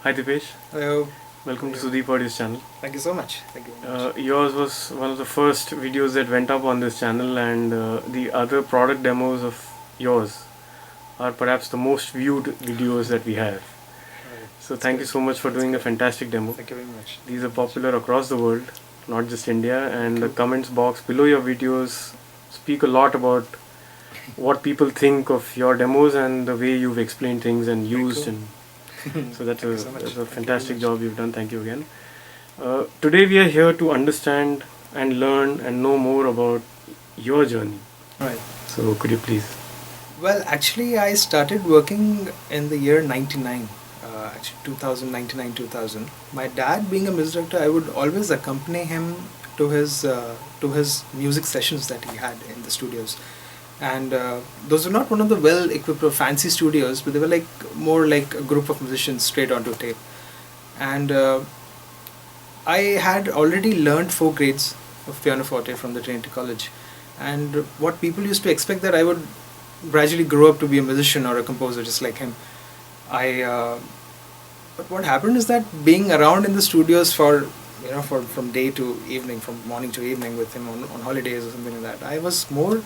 Hi Dipesh, Hello. welcome to Hello. Sudeep Audio's channel. Thank you so much. Thank you very much. Yours was one of the first videos that went up on this channel, and the other product demos of yours are perhaps the most viewed videos that we have. Right. So That's thank you great. so much for That's doing a great. fantastic demo. Thank you very much. These Thank are you very much. popular across the world, not just India, Thank and the you. comments box below your videos speak a lot about what people think of your demos and the way you've explained things and Very used, cool. and so Thank you so much. that's a Thank you very fantastic much. job you've done. Thank you again. Today we are here to understand and learn and know more about your journey. Right. So could you please? Well, actually, I started working in the year 99. Actually, 2099, 2000. My dad, being a music director, I would always accompany him to his music sessions that he had in the studios. And those were not one of the well-equipped or fancy studios, but they were like more like a group of musicians straight onto tape. And I had already learned 4 grades of pianoforte from the Trinity College, and what people used to expect that I would gradually grow up to be a musician or a composer just like him. I But what happened is that being around in the studios for for from day to evening, from morning to evening with him on holidays or something like that, I was more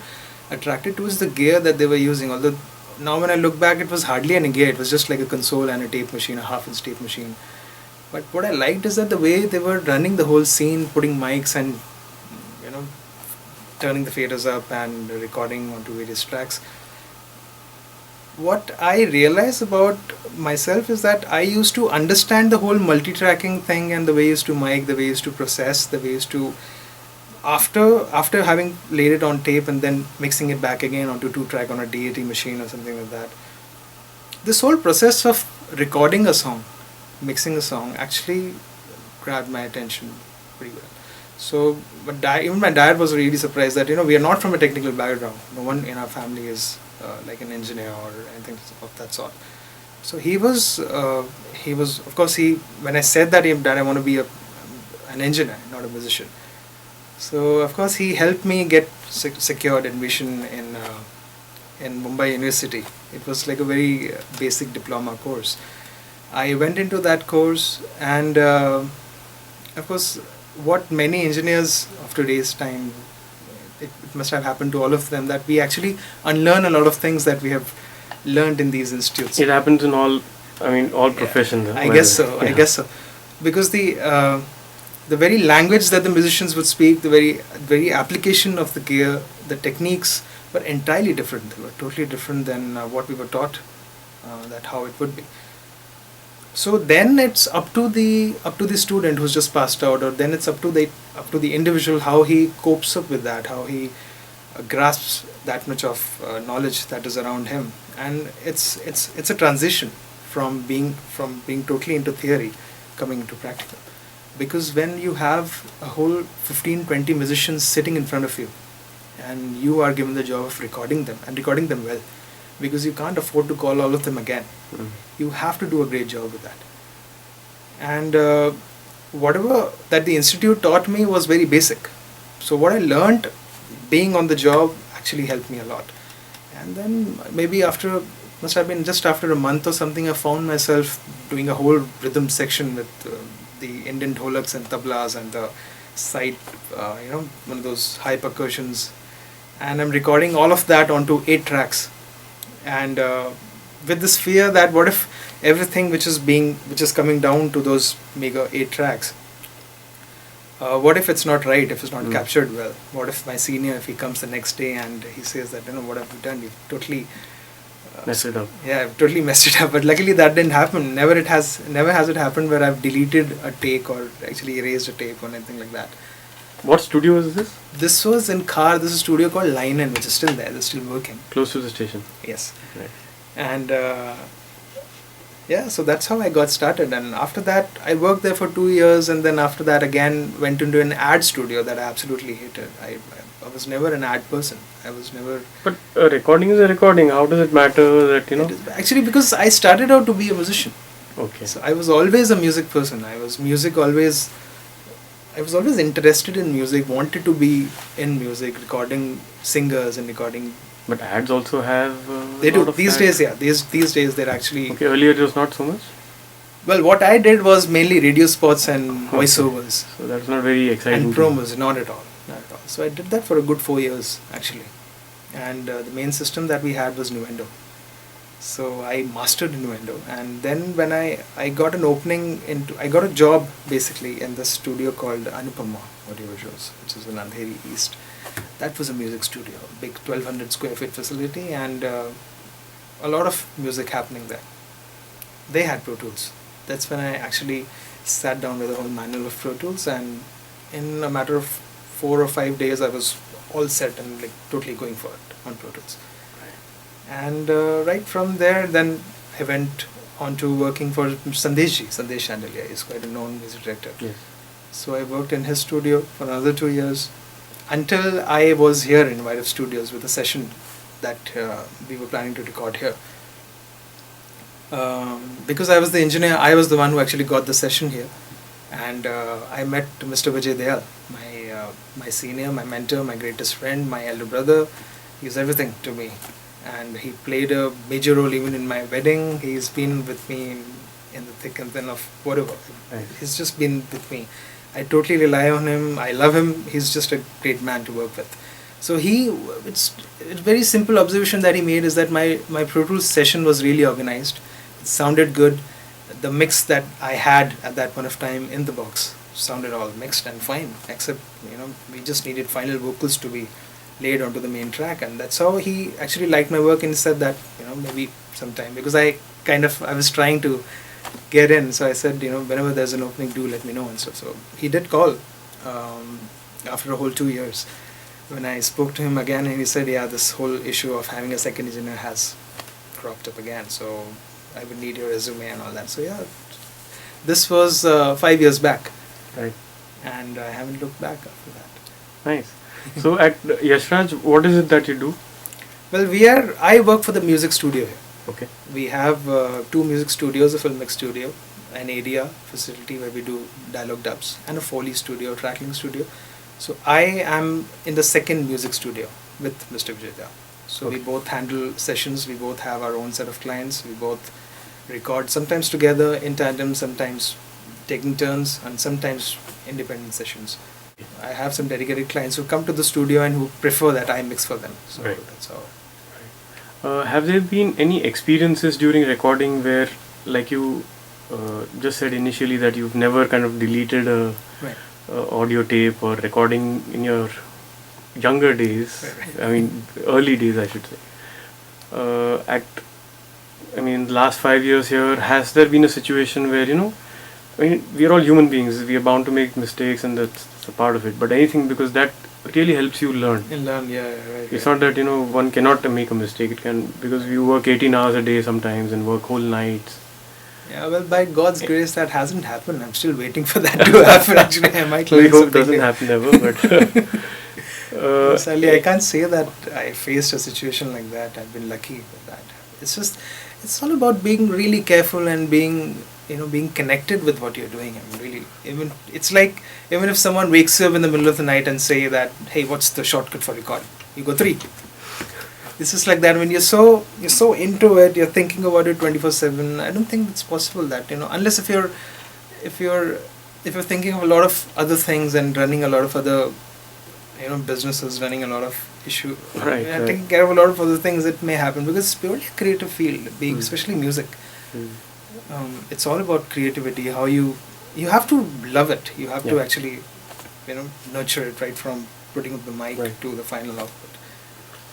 attracted towards the gear that they were using. Although now when I look back, it was hardly any gear. It was just like a console and a tape machine, a half-inch tape machine. But what I liked is that the way they were running the whole scene, putting mics and you know turning the faders up and recording onto various tracks. What I realized about myself is that I used to understand the whole multi-tracking thing and the way used to mic, the way used to process, the way used to after having laid it on tape and then mixing it back again onto 2 track on a DAT machine or something like that. This whole process of recording a song, mixing a song, actually grabbed my attention pretty well. So, even my dad was really surprised that we are not from a technical background. No one in our family is like an engineer or anything of that sort. So he was of course he when I said that I want to be an engineer, not a musician. So of course he helped me get secured admission in Mumbai University. It was like a very basic diploma course. I went into that course, and of course, what many engineers of today's time, it must have happened to all of them, that we actually unlearn a lot of things that we have learned in these institutes. It happens in all, I mean, all Yeah, professions. I guess so. I guess so, because the very language that the musicians would speak, the very application of the gear, the techniques were entirely different. They were totally different than what we were taught. That how it would be. So then it's up to the student who's just passed out, or then it's up to the individual how he copes up with that, how he grasps that much of knowledge that is around him. And it's a transition from being totally into theory coming into practical, because when you have a whole 15-20 musicians sitting in front of you, and you are given the job of recording them and recording them well, because you can't afford to call all of them again. Mm. You have to do a great job with that. And whatever that the institute taught me was very basic. So what I learned being on the job actually helped me a lot. And then maybe must have been just after a month or something, I found myself doing a whole rhythm section with the Indian dholaks and tablas and the side, one of those high percussions. And I'm recording all of that onto 8 tracks. And with this fear that what if everything which is coming down to those mega 8 tracks, what if it's not right, if it's not captured well? What if my senior, if he comes the next day and he says that what have you done, you've totally Mess it up. yeah, I've totally messed it up. But luckily that didn't happen. Never has it happened where I've deleted a take or actually erased a tape or anything like that. What studio is this? This was in Car. This is a studio called Linen, which is still there. It's still working. Close to the station. Yes. Right. And yeah, so that's how I got started. And after that, I worked there for 2 years, and then after that again went into an ad studio that I absolutely hated. I was never an ad person. I was never. But a recording is a recording. How does it matter that Actually, because I started out to be a musician. Okay. So I was always a music person. I was always interested in music, wanted to be in music, recording singers and recording. But ads also have. They a lot do of these ads. days. Yeah, these days they're actually. Okay, earlier it was not so much. Well, what I did was mainly radio spots and Okay. voiceovers So that's not very exciting. and to you. promos. Not at all. Not at all. So I did that for a good 4 years actually, and the main system that we had was Nuendo. So I mastered Nuendo, and then when I got an opening into, I got a job basically in this studio called Anupama Audiovisuals, which is in Andheri East. That was a music studio, big 1200 square feet facility, and a lot of music happening there. They had Pro Tools. That's when I actually sat down with a whole manual of Pro Tools, and in a matter of 4 or 5 days, I was all set and like totally going for it on Pro Tools. And right from there, then I went on to working for Sandesh Chandelier. He's quite a known music director. Yes. So I worked in his studio for another 2 years until I was here in White Up Studios with a session that we were planning to record here. Because I was the engineer, I was the one who actually got the session here, and I met Mr. Vijay Dayal, my senior, my mentor, my greatest friend, my elder brother. He's everything to me, and he played a major role even in my wedding. He's been with me in the thick and thin of whatever. Right. He's just been with me. I totally rely on him. I love him. He's just a great man to work with. So it's very simple observation that he made is that my Pro Tools session was really organized. It sounded good. The mix that I had at that point of time in the box sounded all mixed and fine, except we just needed final vocals to be laid onto the main track, and that's how he actually liked my work and said that maybe sometime, because I was trying to get in, so I said whenever there's an opening, do let me know and stuff. So he did call after a whole 2 years. When I spoke to him again, and he said, yeah, this whole issue of having a second engineer has cropped up again, so I would need your resume and all that. So yeah, this was 5 years back. Right. And I haven't looked back after that. Nice. So at Yashraj, what is it that you do? Well, I work for the music studio here. Okay. We have 2 music studios, a filmic studio, an ADR facility where we do dialogue dubs, and a Foley studio, tracking studio. So I am in the second music studio with Mr. Vijay. So Okay. we both handle sessions, we both have our own set of clients, we both record sometimes together in tandem, sometimes taking turns, and sometimes independent sessions. I have some dedicated clients who come to the studio and who prefer that I mix for them. So Right. that's how. Have there been any experiences during recording where, like you just said initially, that you've never kind of deleted a Right. audio tape or recording in your younger days? Right. I mean, early days, I should say. In the last 5 years here, has there been a situation where we are all human beings. We are bound to make mistakes, and that's a part of it. But anything, because that really helps you learn. And learn, yeah, right. It's not that one cannot make a mistake. It can, because you work 18 hours a day sometimes and work whole nights. Yeah, well, by God's grace, that hasn't happened. I'm still waiting for that to happen. Actually, I might. So we learn hope something doesn't new. happen ever. But Sadly, I can't say that I faced a situation like that. I've been lucky with that. It's all about being really careful and being connected with what you're doing. I mean, really, it's like even if someone wakes you up in the middle of the night and say that, hey, what's the shortcut for recording? You go 3. It's just like that. When you're so into it, you're thinking about it 24/7. I don't think it's possible that unless if you're thinking of a lot of other things and running a lot of other businesses, running a lot of Right, taking care of a lot of other things, it may happen, because it's purely a creative field, being especially music. It's all about creativity. How you have to love it. You have to actually nurture it right from putting up the mic Right. to the final output.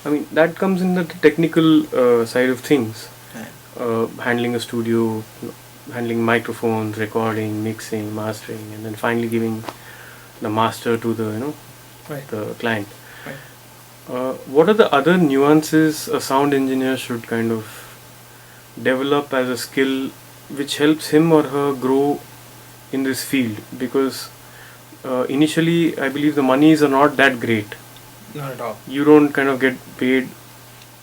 I mean, that comes in the technical side of things. Right. Handling a studio, handling microphones, recording, mixing, mastering, and then finally giving the master to the Right. the client. Right. What are the other nuances a sound engineer should kind of develop as a skill which helps him or her grow in this field? Because initially, I believe the monies are not that great. Not at all. You don't kind of get paid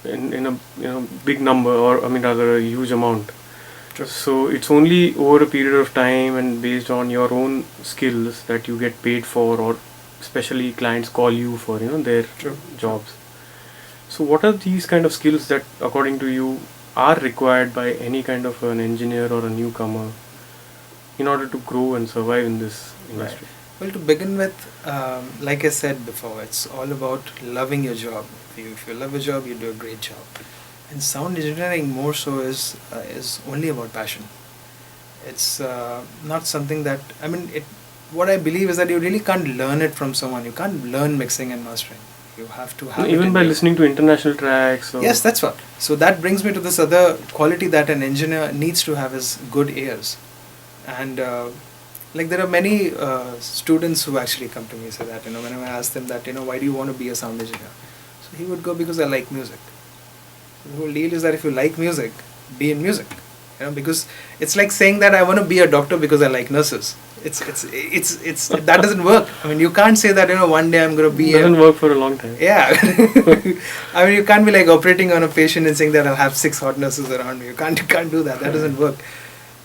in a big number, or rather a huge amount. True. So it's only over a period of time and based on your own skills that you get paid for, or especially clients call you for their True. jobs. So what are these kind of skills that according to you are required by any kind of an engineer or a newcomer in order to grow and survive in this Right. industry? Well, to begin with, like I said before, it's all about loving your job. If you love your job, you do a great job. And sound engineering more so is only about passion. It's not something that, I mean, it. What I believe is that you really can't learn it from someone. You can't learn mixing and mastering. You have to have it Even in by you. listening to international tracks. Or Yes, that's what. So that brings me to this other quality that an engineer needs to have is good ears. And like there are many students who actually come to me and say that, whenever I ask them that, why do you want to be a sound engineer? So he would go, because I like music. The whole deal is that if you like music, be in music. Because it's like saying that I want to be a doctor because I like nurses. It's that doesn't work. I mean, you can't say that, one day I'm going to be doesn't work for a long time. Yeah. I mean, you can't be like operating on a patient and saying that I'll have 6 hot nurses around me. You can't do that. That doesn't work.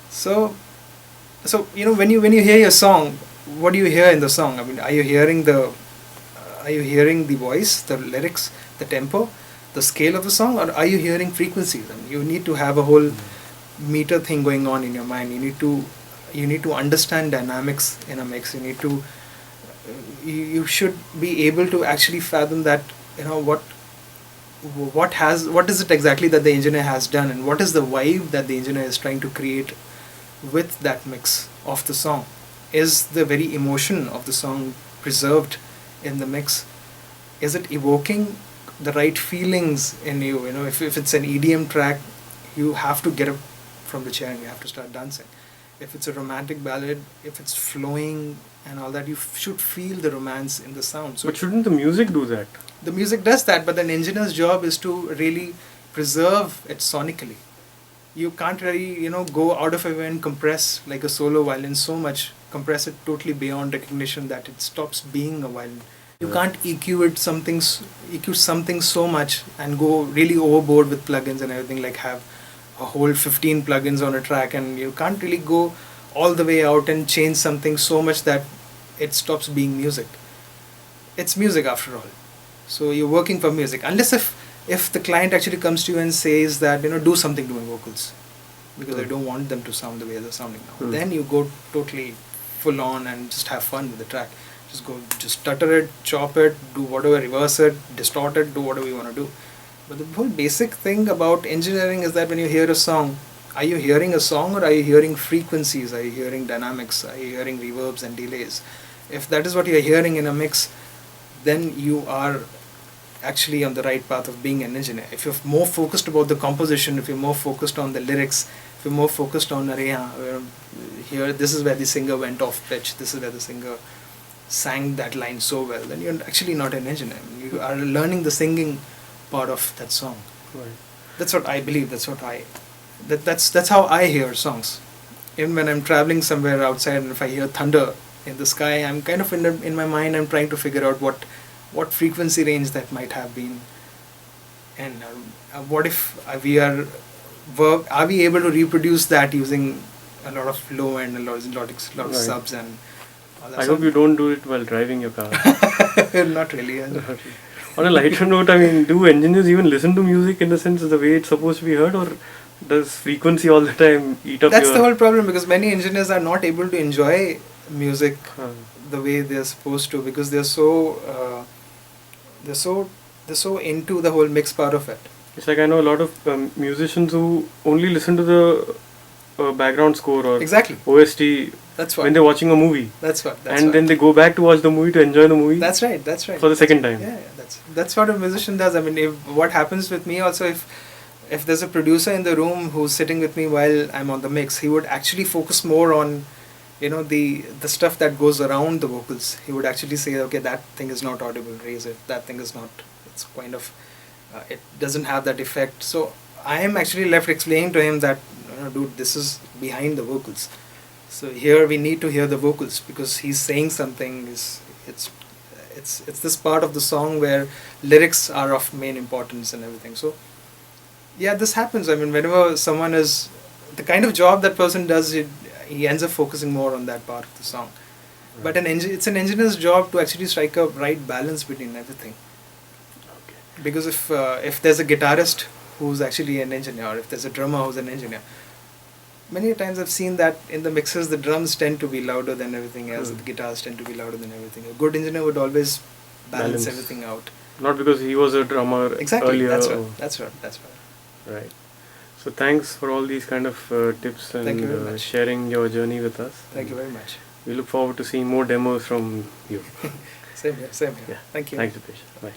So when you hear your song, what do you hear in the song? I mean, are you hearing the voice, the lyrics, the tempo, the scale of the song, or are you hearing frequencies? I mean, you need to have a whole meter thing going on in your mind. You need to understand dynamics in a mix. You should be able to actually fathom that, what is it exactly that the engineer has done, and what is the vibe that the engineer is trying to create with that mix of the song. Is the very emotion of the song preserved in the mix? Is it evoking the right feelings in you? If it's an EDM track, you have to get up from the chair and you have to start dancing. If it's a romantic ballad, if it's flowing and all that, you should feel the romance in the sound. So but shouldn't the music do that? the music does that, but an engineer's job is to really preserve it sonically. You can't really, go out of your way and compress like a solo violin so much, compress it totally beyond recognition that it stops being a violin. You can't EQ something so much and go really overboard with plugins and everything, like have a whole 15 plugins on a track, and you can't really go all the way out and change something so much that it stops being music. It's music after all. So you're working for music, unless if the client actually comes to you and says that, do something to my vocals because I don't want them to sound the way they're sounding now. Then you go totally full on and just have fun with the track. Just stutter it, chop it, do whatever, reverse it, distort it, do whatever you want to do. But the whole basic thing about engineering is that when you hear a song, are you hearing a song, or are you hearing frequencies? Are you hearing dynamics? Are you hearing reverbs and delays? If that is what you're hearing in a mix, then you are actually on the right path of being an engineer. If you're more focused about the composition, if you're more focused on the lyrics, if you're more focused on here, this is where the singer went off pitch, this is where the singer sang that line so well, then you're actually not an engineer. You are learning the singing part of that song. Right. That's what I believe. That's how I hear songs. Even when I'm traveling somewhere outside and if I hear thunder in the sky, I'm kind of in my mind, I'm trying to figure out what frequency range that might have been, and what if we are we able to reproduce that using a lot of low end, a lot of Right. subs and all that. I hope you don't do it while driving your car. Not really. On a lighter note, I mean, do engineers even listen to music in the sense of the way it's supposed to be heard, or does frequency all the time eat up That's your... the whole problem, because many engineers are not able to enjoy music the way they're supposed to, because they're so into the whole mix part of it. It's like I know a lot of musicians who only listen to the background score or Exactly. OST That's what. when they're watching a movie, That's what. and then they go back to watch the movie to enjoy the movie. That's right. For the second time. Yeah, that's what a musician does. I mean, what happens with me also, if there's a producer in the room who's sitting with me while I'm on the mix, he would actually focus more on, the stuff that goes around the vocals. He would actually say, okay, that thing is not audible, raise it. That thing is not. It's kind of, it doesn't have that effect. So I am actually left explaining to him that, dude, this is behind the vocals. So here we need to hear the vocals, because he's saying something. It's this part of the song where lyrics are of main importance and everything. So yeah, this happens. I mean, whenever someone is the kind of job that person does, he ends up focusing more on that part of the song. Right. But it's an engineer's job to actually strike a right balance between everything. Okay. Because if there's a guitarist who's actually an engineer, or if there's a drummer who's an engineer, many times I've seen that in the mixes the drums tend to be louder than everything else, Hmm. the guitars tend to be louder than everything. A good engineer would always balance Balance. everything out. Not because he was a drummer Exactly, earlier. that's right, Or, that's right, that's right. right. So thanks for all these kind of tips Thank you and very much. sharing your journey with us. Thank you very much. We look forward to seeing more demos from you. Same here, same here. Yeah. Thank you. Thanks, Dipesh. Bye.